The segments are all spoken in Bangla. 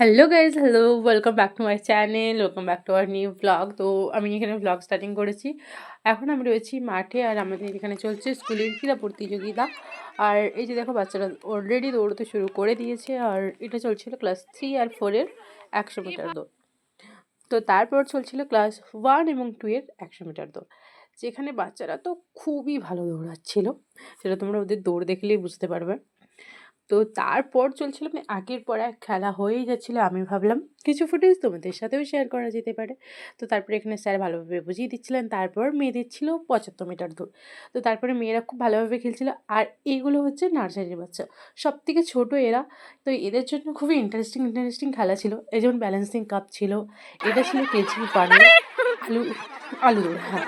Hello guys, hello, welcome back to my channel, welcome back to our new blog. তো আমি এখানে ব্লগ স্টার্টিং করেছি। এখন আমি রয়েছি মাঠে, আর আমাদের এখানে চলছে স্কুলের ক্রীড়া প্রতিযোগিতা। আর এই যে দেখো, বাচ্চারা অলরেডি দৌড়তে শুরু করে দিয়েছে। আর এটা চলছিল ক্লাস 3 আর 4-এর 100 মিটার দৌড়। তো তারপর চলছিল ক্লাস 1 এবং 2 এর 100 মিটার দৌড়, যেখানে বাচ্চারা তো খুবই ভালো দৌড়াচ্ছিল। সেটা তোমরা ওদের দৌড় দেখলেই বুঝতে পারবে। তো তারপর চলছিল, মানে আগের পর এক খেলা হয়েই যাচ্ছিলো। আমি ভাবলাম কিছু ফুটেজ তোমাদের সাথেও শেয়ার করা যেতে পারে। তো তারপরে এখানে স্যার ভালোভাবে বুঝিয়ে দিচ্ছিলেন। তারপর মেয়েদের ছিল 75 মিটার দৌড়। তো তারপরে মেয়েরা খুব ভালোভাবে খেলছিল। আর এইগুলো হচ্ছে নার্সারির বাচ্চা, সব থেকে ছোটো এরা। তো এদের জন্য খুবই ইন্টারেস্টিং খেলা ছিল। এই যেমন ব্যালেন্সিং কাপ ছিল, এটা ছিল কেজি পানির আলু আলু দৌড়। হ্যাঁ,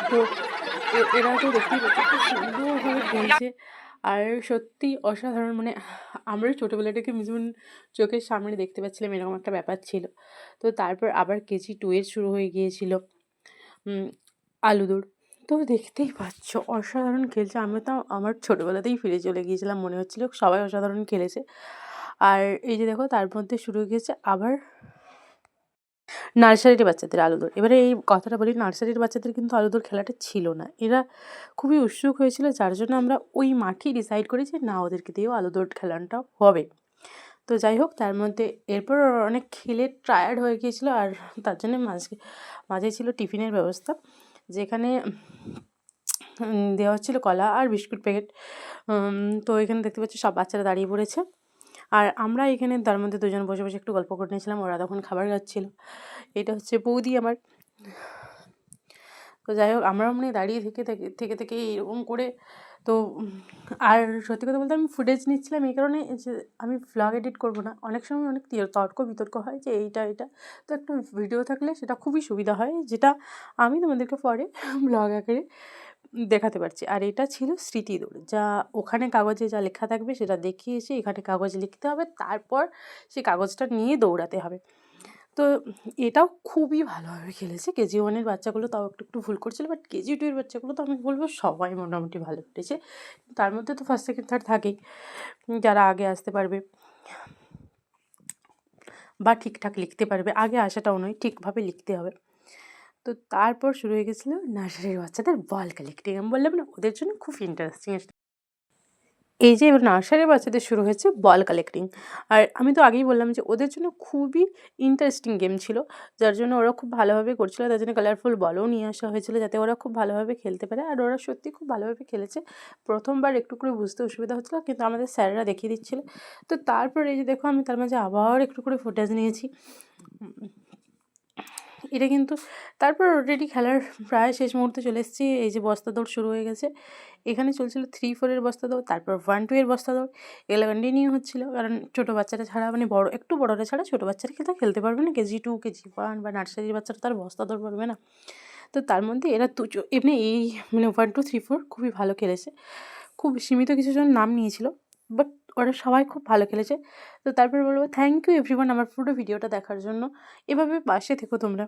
তো এরা তো দেখতেই পাচ্ছ খুব সুন্দরভাবে খেলছে। আর সত্যি অসাধারণ, মানে আমরা ছোটোবেলাটাকে যেমন চোখের সামনে দেখতে পাচ্ছিলাম, এরকম একটা ব্যাপার ছিল। তো তারপর আবার কেজি 2 এর শুরু হয়ে গিয়েছিল আলু দৌড়। তো দেখতেই পাচ্ছ অসাধারণ খেলছে। আমি তো আমার ছোটোবেলাতেই ফিরে চলে গিয়েছিলাম, মনে হচ্ছিল সবাই অসাধারণ খেলেছে। আর এই যে দেখো, তার মধ্যে শুরু হয়ে গিয়েছে আবার নার্সারির বাচ্চাদের আলু দৌড়। এবারে এই কথাটা বলি, নার্সারির বাচ্চাদের কিন্তু আলু দৌড় খেলাটা ছিল না। এরা খুবই উৎসুক হয়েছিল, যার জন্য আমরা ওই মাঠেই ডিসাইড করি যে না, ওদেরকে দিয়েও আলু দৌড় খেলাটা হবে। তো যাই হোক, তার মধ্যে এরপর অনেক খেলে টায়ার্ড হয়ে গিয়েছিলো। আর তার জন্য মাঝে ছিল টিফিনের ব্যবস্থা, যেখানে দেওয়া হচ্ছিলো কলা আর বিস্কুট প্যাকেট। তো এখানে দেখতে পাচ্ছি সব বাচ্চারা দাঁড়িয়ে পড়েছে। আর আমরা এখানে তার মধ্যে দুজন বসে বসে একটু গল্প করে নিয়েছিলাম। ওরা তখন খাবার খাচ্ছিল। এটা হচ্ছে বৌদি আমার। তো যাই হোক, আমরাও মানে দাঁড়িয়ে থেকে এরকম করে। তো আর সত্যি কথা বলতে আমি ফুটেজ নিচ্ছিলাম এই কারণে যে আমি ভ্লগ এডিট করবো না। অনেক সময় অনেক তর্ক বিতর্ক হয় যে এইটা। তো একটা ভিডিও থাকলে সেটা খুবই সুবিধা হয়, যেটা আমি তোমাদেরকে পরে ব্লগ আকারে দেখাতে পারছি। আর এটা ছিল স্মৃতি দৌড়, যা ওখানে কাগজে যা লেখা থাকবে সেটা দেখিয়েছে, এখানে কাগজে লিখতে হবে, তারপর সেই কাগজটা নিয়ে দৌড়াতে হবে। তো এটাও খুবই ভালোভাবে খেলেছে। কেজি 1-এর বাচ্চাগুলো তাও একটু ভুল করছিল, বাট কেজি 2-এর বাচ্চাগুলো তো আমি বলবো সবাই মোটামুটি ভালো কেটেছে। তার মধ্যে তো ফার্স্ট সেকেন্ড থার্ড থাকেই, যারা আগে আসতে পারবে বা ঠিকঠাক লিখতে পারবে। আগে আসাটাও নয়, ঠিকভাবে লিখতে হবে। তো তারপর শুরু হয়ে গেছিলো নার্সারির বাচ্চাদের বল কালেক্টিং। আমি বললাম না, ওদের জন্য খুব ইন্টারেস্টিং। এই যে এবার নার্সারির বাচ্চাদের শুরু হয়েছে বল কালেক্টিং। আর আমি তো আগেই বললাম যে ওদের জন্য খুবই ইন্টারেস্টিং গেম ছিল, যার জন্য ওরা খুব ভালোভাবে করছিল। তার জন্য কালারফুল বলও নিয়ে আসা হয়েছিল, যাতে ওরা খুব ভালোভাবে খেলতে পারে। আর ওরা সত্যি খুব ভালোভাবে খেলেছে। প্রথমবার একটু করে বুঝতে অসুবিধা হচ্ছিলো, কিন্তু আমাদের স্যাররা দেখিয়ে দিচ্ছিলো। তো তারপর এই যে দেখো, আমি তার মাঝে আবার একটু করে ফুটেজ নিয়েছি। এটা কিন্তু তারপর অলরেডি খেলার প্রায় শেষ মুহূর্তে চলে এসেছি। এই যে বস্তা দৌড় শুরু হয়ে গেছে। এখানে চলছিল 3-4-এর বস্তা দৌড়, তারপর 1-2-এর বস্তা দৌড়। এগুলো কন্টিনিউ হচ্ছিলো, কারণ ছোটো বাচ্চারা ছাড়া, মানে একটু বড়রা ছাড়া ছোটো বাচ্চারা খেলতে পারবে না। কেজি 2, কেজি 1 বা নার্সারির বাচ্চারা তার বস্তা দৌড় পারবে না। তো তার মধ্যে এরা এমনি এই মানে 1, 2, 3, 4 খুবই ভালো খেলেছে। খুব সীমিত কিছুজন নাম নিয়েছিল, বাট ওরা সবাই খুব ভালো খেলেছে। তো তারপর বলবো থ্যাংক ইউ এভরিওয়ান আমার পুরো ভিডিওটা দেখার জন্য। এভাবে পাশে থেকো তোমরা।